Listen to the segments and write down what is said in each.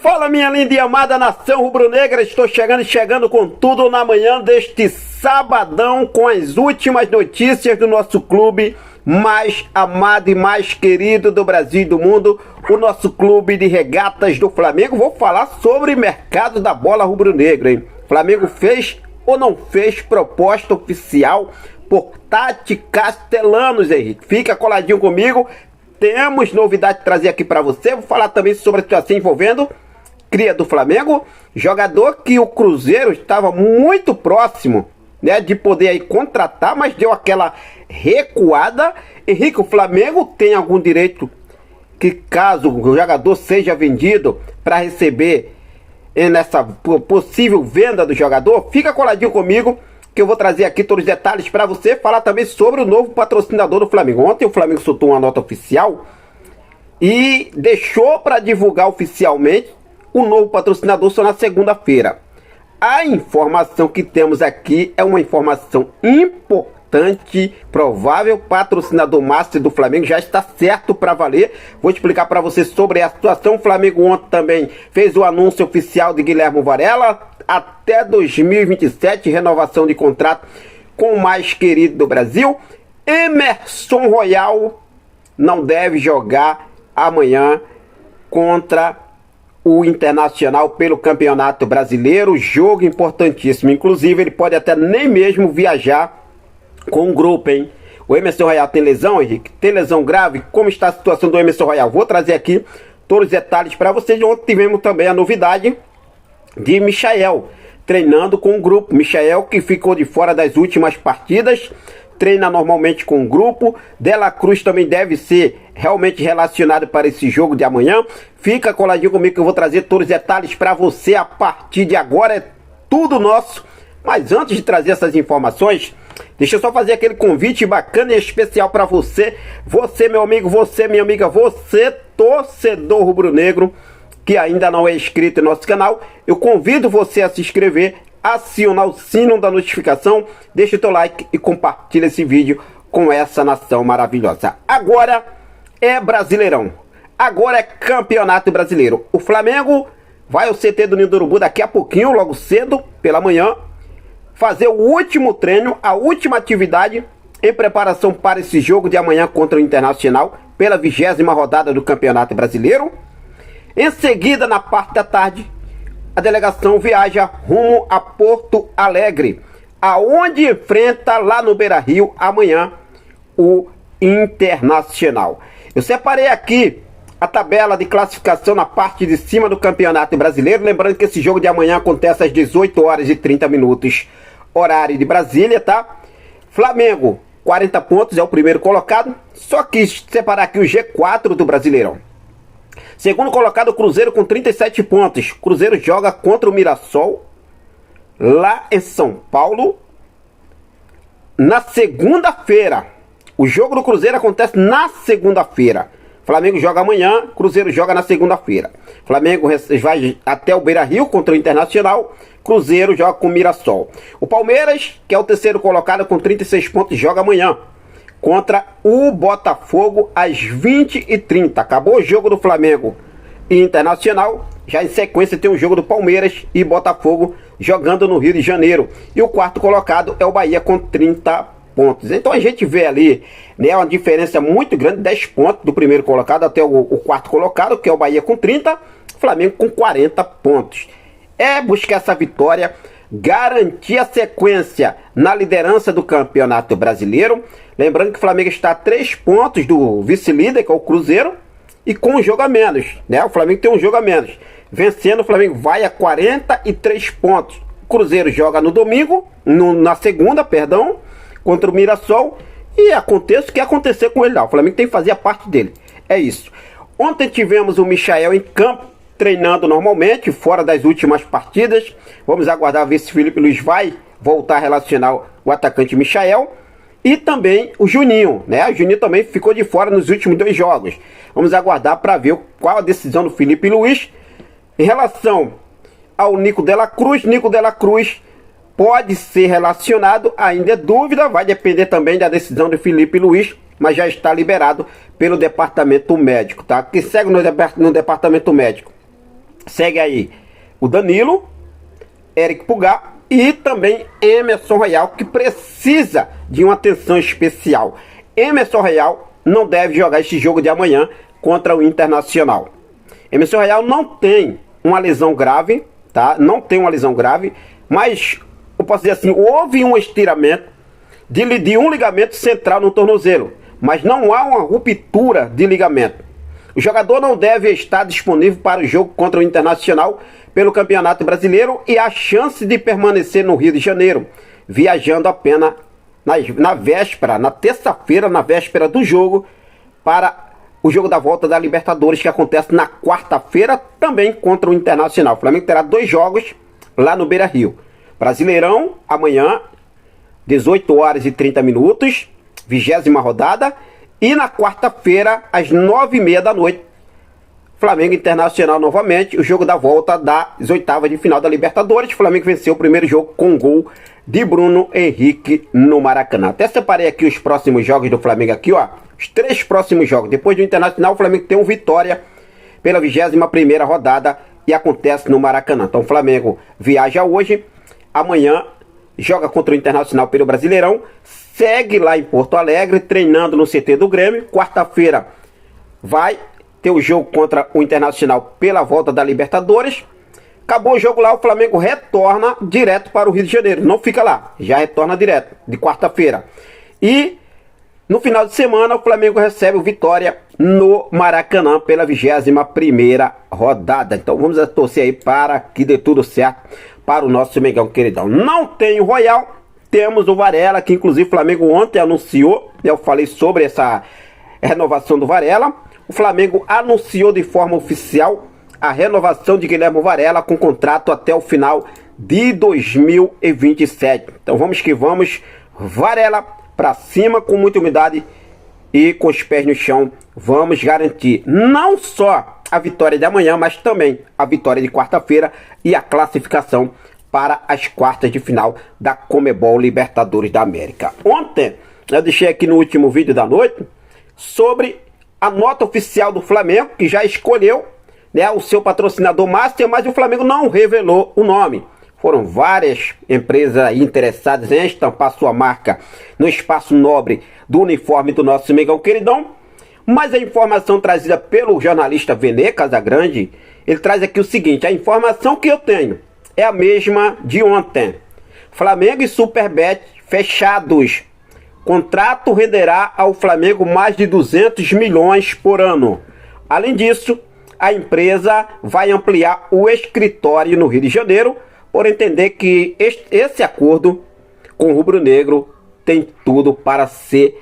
Fala, minha linda e amada nação rubro-negra, estou chegando com tudo na manhã deste sabadão com as últimas notícias do nosso clube mais amado e mais querido do Brasil e do mundo, o nosso clube de regatas do Flamengo. Vou falar sobre o mercado da bola rubro-negra, hein? Flamengo fez ou não fez proposta oficial por Tati Castellanos, Henrique? Fica coladinho comigo, temos novidade de trazer aqui para você. Vou falar também sobre a situação envolvendo cria do Flamengo, jogador que o Cruzeiro estava muito próximo, né, de poder aí contratar, mas deu aquela recuada. Henrique, o Flamengo tem algum direito que, caso o jogador seja vendido, para receber nessa possível venda do jogador? Fica coladinho comigo que eu vou trazer aqui todos os detalhes para você. Falar também sobre o novo patrocinador do Flamengo. Ontem o Flamengo soltou uma nota oficial e deixou para divulgar oficialmente o novo patrocinador só na segunda-feira. A informação que temos aqui é uma informação importante. Provável patrocinador master do Flamengo já está certo para valer. Vou explicar para você sobre a situação. O Flamengo ontem também fez o anúncio oficial de Guilherme Varela até 2027, renovação de contrato com o mais querido do Brasil. Emerson Royal não deve jogar amanhã contra o Internacional pelo Campeonato Brasileiro, jogo importantíssimo. Inclusive ele pode até nem mesmo viajar com o grupo, hein? O Emerson Royal tem lesão, Henrique? Tem lesão grave? Como está a situação do Emerson Royal? Vou trazer aqui todos os detalhes para vocês. Ontem tivemos também a novidade de Michael treinando com o grupo. Michael, que ficou de fora das últimas partidas, treina normalmente com o grupo. De La Cruz também deve ser realmente relacionado para esse jogo de amanhã. Fica coladinho comigo que eu vou trazer todos os detalhes para você a partir de agora. É tudo nosso. Mas antes de trazer essas informações, deixa eu só fazer aquele convite bacana e especial para você. Você, meu amigo, você, minha amiga, você, torcedor rubro-negro, que ainda não é inscrito em nosso canal, eu convido você a se inscrever, acionar o sino da notificação, deixa o teu like e compartilha esse vídeo com essa nação maravilhosa. Agora é Brasileirão, agora é Campeonato Brasileiro. O Flamengo vai ao CT do Ninho do Urubu daqui a pouquinho, logo cedo, pela manhã, fazer o último treino, a última atividade em preparação para esse jogo de amanhã contra o Internacional, pela 20ª rodada do Campeonato Brasileiro. Em seguida, na parte da tarde, a delegação viaja rumo a Porto Alegre, aonde enfrenta lá no Beira-Rio amanhã o Internacional. Eu separei aqui a tabela de classificação na parte de cima do Campeonato Brasileiro, lembrando que esse jogo de amanhã acontece às 18 horas e 30 minutos, horário de Brasília, tá? Flamengo, 40 pontos, é o primeiro colocado. Só quis separar aqui o G4 do Brasileirão. Segundo colocado, o Cruzeiro com 37 pontos. Cruzeiro joga contra o Mirassol lá em São Paulo na segunda-feira. O jogo do Cruzeiro acontece na segunda-feira. Flamengo joga amanhã, Cruzeiro joga na segunda-feira. Flamengo vai até o Beira-Rio contra o Internacional. Cruzeiro joga com o Mirassol. O Palmeiras, que é o terceiro colocado com 36 pontos, joga amanhã contra o Botafogo às 20h30. Acabou o jogo do Flamengo e Internacional. Já em sequência tem o jogo do Palmeiras e Botafogo jogando no Rio de Janeiro. E o quarto colocado é o Bahia com 30 pontos. Então a gente vê ali, né, uma diferença muito grande, 10 pontos do primeiro colocado até o quarto colocado, que é o Bahia com 30, Flamengo com 40 pontos. É buscar essa vitória, garantir a sequência na liderança do Campeonato Brasileiro. Lembrando que o Flamengo está a 3 pontos do vice-líder, que é o Cruzeiro, e com um jogo a menos, né? O Flamengo tem um jogo a menos. Vencendo, o Flamengo vai a 43 pontos. O Cruzeiro joga no domingo, na segunda, perdão, contra o Mirassol, e aconteça o que acontecer com ele lá. O Flamengo tem que fazer a parte dele. É isso. Ontem tivemos o Michael em campo, treinando normalmente, fora das últimas partidas. Vamos aguardar ver se Felipe Luiz vai voltar a relacionar o atacante Michael. E também o Juninho, né? O Juninho também ficou de fora nos últimos 2 jogos. Vamos aguardar para ver qual a decisão do Felipe Luiz. Em relação ao Nico de La Cruz, Nico de La Cruz pode ser relacionado, ainda é dúvida, vai depender também da decisão do Felipe Luiz, mas já está liberado pelo departamento médico, tá? Que segue no departamento médico. Segue aí o Danilo, Eric Pulgar e também Emerson Royal, que precisa de uma atenção especial. Emerson Royal não deve jogar este jogo de amanhã contra o Internacional. Emerson Royal não tem uma lesão grave, tá? Não tem uma lesão grave, mas eu posso dizer assim, houve um estiramento de um ligamento central no tornozelo, mas não há uma ruptura de ligamento. O jogador não deve estar disponível para o jogo contra o Internacional pelo Campeonato Brasileiro e há chance de permanecer no Rio de Janeiro, viajando apenas na véspera, na terça-feira, na véspera do jogo, para o jogo da volta da Libertadores, que acontece na quarta-feira, também contra o Internacional. O Flamengo terá 2 jogos lá no Beira-Rio. Brasileirão, amanhã, 18 horas e 30 minutos, 20ª rodada. E na quarta-feira, às 9h30 da noite, Flamengo Internacional novamente, o jogo da volta das oitavas de final da Libertadores. O Flamengo venceu o primeiro jogo com gol de Bruno Henrique no Maracanã. Até separei aqui os próximos jogos do Flamengo aqui, ó. Os 3 próximos jogos. Depois do Internacional, o Flamengo tem um Vitória pela 21ª rodada e acontece no Maracanã. Então o Flamengo viaja hoje, amanhã joga contra o Internacional pelo Brasileirão, segue lá em Porto Alegre, treinando no CT do Grêmio. Quarta-feira vai ter o jogo contra o Internacional pela volta da Libertadores. Acabou o jogo lá, o Flamengo retorna direto para o Rio de Janeiro. Não fica lá, já retorna direto, de quarta-feira. E no final de semana, o Flamengo recebe o Vitória no Maracanã pela 21ª rodada. Então vamos torcer aí para que dê tudo certo para o nosso Mengão queridão. Não tem o Royal, temos o Varela, que inclusive o Flamengo ontem anunciou. Eu falei sobre essa renovação do Varela. O Flamengo anunciou de forma oficial a renovação de Guilherme Varela com contrato até o final de 2027. Então vamos que vamos, Varela para cima com muita humildade e com os pés no chão. Vamos garantir não só a vitória de amanhã, mas também a vitória de quarta-feira e a classificação para as quartas de final da Conmebol Libertadores da América. Ontem eu deixei aqui no último vídeo da noite sobre a nota oficial do Flamengo, que já escolheu, né, o seu patrocinador master, mas o Flamengo não revelou o nome. Foram várias empresas interessadas em estampar sua marca no espaço nobre do uniforme do nosso Mengão queridão. Mas a informação trazida pelo jornalista Vene Casagrande, ele traz aqui o seguinte: a informação que eu tenho é a mesma de ontem. Flamengo e Superbet fechados. Contrato renderá ao Flamengo mais de 200 milhões por ano. Além disso, a empresa vai ampliar o escritório no Rio de Janeiro, por entender que esse acordo com o rubro-negro tem tudo para ser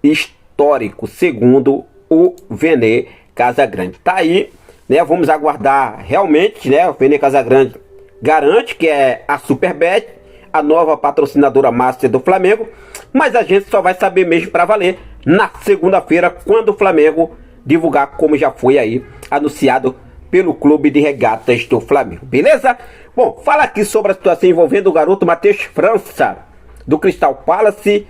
histórico, segundo o Vene Casagrande. Tá aí, né? Vamos aguardar realmente, né? O Vene Casagrande garante que é a Superbet, a nova patrocinadora master do Flamengo, mas a gente só vai saber mesmo para valer na segunda-feira, quando o Flamengo divulgar, como já foi aí anunciado pelo Clube de Regatas do Flamengo, beleza? Bom, fala aqui sobre a situação envolvendo o garoto Matheus França, do Crystal Palace.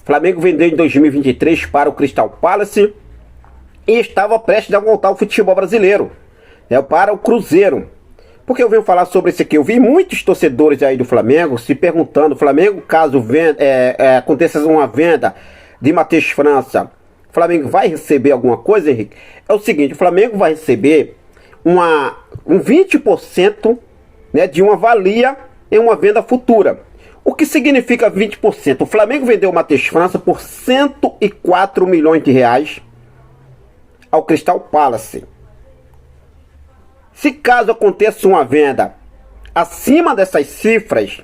Flamengo vendeu em 2023 para o Crystal Palace e estava prestes a voltar ao futebol brasileiro, né, para o Cruzeiro. Porque eu venho falar sobre isso aqui, eu vi muitos torcedores aí do Flamengo se perguntando: Flamengo, caso aconteça uma venda de Matheus França, o Flamengo vai receber alguma coisa, Henrique? É o seguinte: o Flamengo vai receber um 20%, né, de uma valia em uma venda futura. O que significa 20%? O Flamengo vendeu o Matheus França por 104 milhões de reais ao Crystal Palace. Se caso aconteça uma venda acima dessas cifras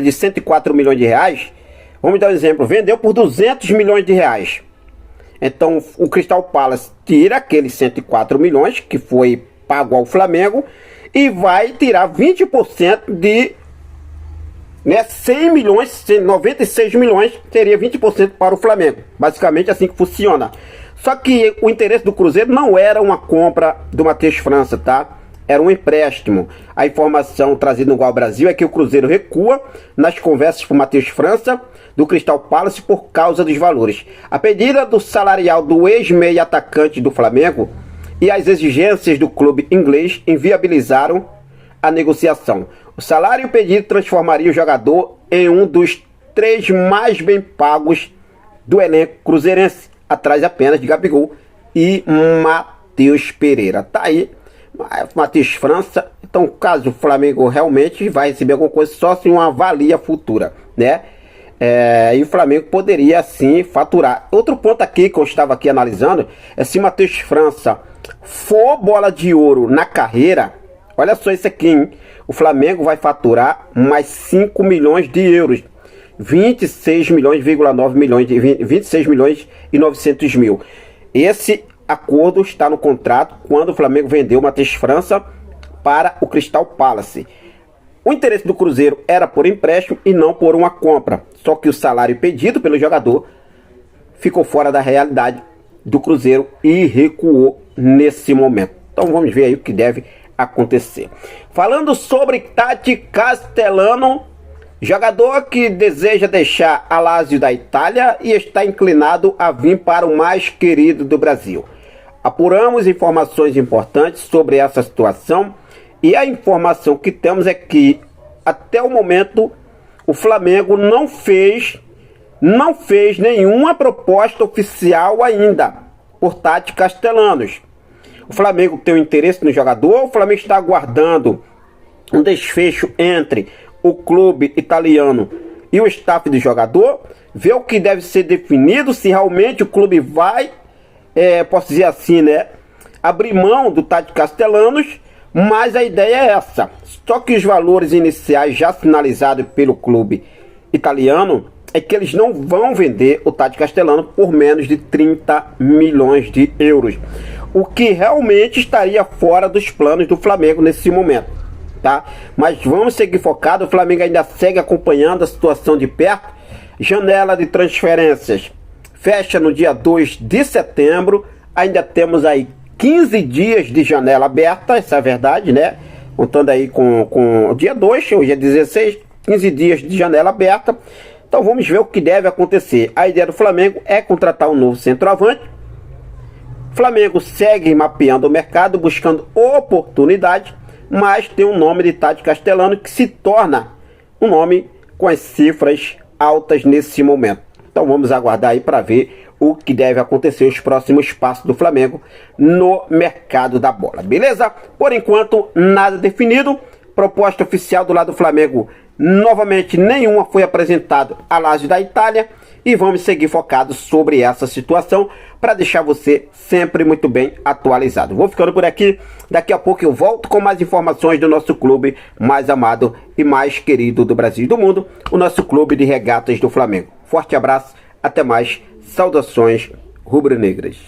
de 104 milhões de reais, vamos dar um exemplo, vendeu por 200 milhões de reais. Então o Crystal Palace tira aqueles 104 milhões que foi pago ao Flamengo e vai tirar 20% de, né, 100 milhões, 96 milhões, seria 20% para o Flamengo. Basicamente assim que funciona. Só que o interesse do Cruzeiro não era uma compra do Matheus França, tá? Era um empréstimo. A informação trazida no Gol Brasil é que o Cruzeiro recua nas conversas com o Matheus França do Crystal Palace por causa dos valores. A pedida do salarial do ex-meia atacante do Flamengo e as exigências do clube inglês inviabilizaram a negociação. O salário pedido transformaria o jogador em um dos 3 mais bem pagos do elenco cruzeirense, atrás apenas de Gabigol e Matheus Pereira. Tá aí, Matheus França. Então, caso o Flamengo realmente vai receber alguma coisa, só se uma valia futura, né? E o Flamengo poderia sim faturar. Outro ponto aqui que eu estava aqui analisando é se Matheus França for bola de ouro na carreira. Olha só isso aqui, hein? O Flamengo vai faturar mais 5 milhões de euros. 26 milhões,9 milhões, 26 milhões e 900 mil. Esse acordo está no contrato quando o Flamengo vendeu o Matheus França para o Crystal Palace. O interesse do Cruzeiro era por empréstimo e não por uma compra. Só que o salário pedido pelo jogador ficou fora da realidade do Cruzeiro e recuou nesse momento. Então vamos ver aí o que deve acontecer. Falando sobre Tati Castellano, jogador que deseja deixar a Lazio da Itália e está inclinado a vir para o mais querido do Brasil. Apuramos informações importantes sobre essa situação e a informação que temos é que até o momento o Flamengo não fez nenhuma proposta oficial ainda por Tati Castellanos. O Flamengo tem um interesse no jogador, o Flamengo está aguardando um desfecho entre o clube italiano e o staff do jogador, ver o que deve ser definido, se realmente o clube vai, posso dizer assim, né, abrir mão do Tati Castellanos, mas a ideia é essa. Só que os valores iniciais já sinalizados pelo clube italiano é que eles não vão vender o Tati Castellano por menos de 30 milhões de euros. O que realmente estaria fora dos planos do Flamengo nesse momento, tá? Mas vamos seguir focado, o Flamengo ainda segue acompanhando a situação de perto. Janela de transferências fecha no dia 2 de setembro, ainda temos aí 15 dias de janela aberta, essa é a verdade, né? Contando aí com o dia 2, hoje é 16, 15 dias de janela aberta. Então vamos ver o que deve acontecer. A ideia do Flamengo é contratar um novo centroavante. O Flamengo segue mapeando o mercado, buscando oportunidade, mas tem um nome de Tati Castellano que se torna um nome com as cifras altas nesse momento. Então vamos aguardar aí para ver o que deve acontecer, os próximos passos do Flamengo no mercado da bola, beleza? Por enquanto, nada definido. Proposta oficial do lado do Flamengo, novamente, nenhuma foi apresentada à Lazio da Itália. E vamos seguir focados sobre essa situação para deixar você sempre muito bem atualizado. Vou ficando por aqui. Daqui a pouco eu volto com mais informações do nosso clube mais amado e mais querido do Brasil e do mundo, o nosso clube de regatas do Flamengo. Forte abraço, até mais, saudações rubro-negras.